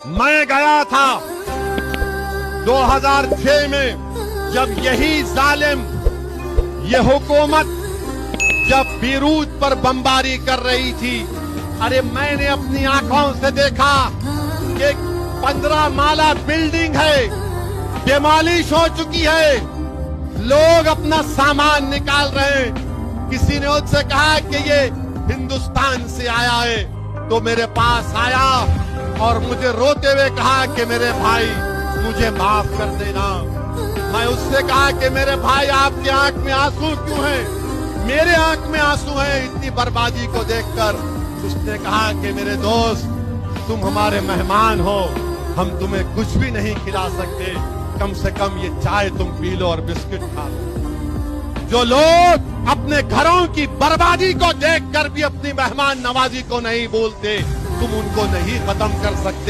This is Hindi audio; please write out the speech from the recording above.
मैं गया था 2006 में, जब यही जालिम ये हुकूमत जब बीरूत पर बमबारी कर रही थी। अरे मैंने अपनी आंखों से देखा कि 15 माला बिल्डिंग है, डिमोलिश हो चुकी है, लोग अपना सामान निकाल रहे हैं। किसी ने उससे कहा कि ये हिंदुस्तान से आया है, तो मेरे पास आया और मुझे रोते हुए कहा कि मेरे भाई मुझे माफ कर देना। मैं उससे कहा कि मेरे भाई आपकी आंख में आंसू क्यों हैं? मेरे आंख में आंसू हैं इतनी बर्बादी को देखकर। उसने कहा कि मेरे दोस्त, तुम हमारे मेहमान हो, हम तुम्हें कुछ भी नहीं खिला सकते, कम से कम ये चाय तुम पी लो और बिस्किट खा लो। जो लोग अपने घरों की बर्बादी को देखकर भी अपनी मेहमान नवाजी को नहीं बोलते, तुम उनको नहीं खत्म कर सकते।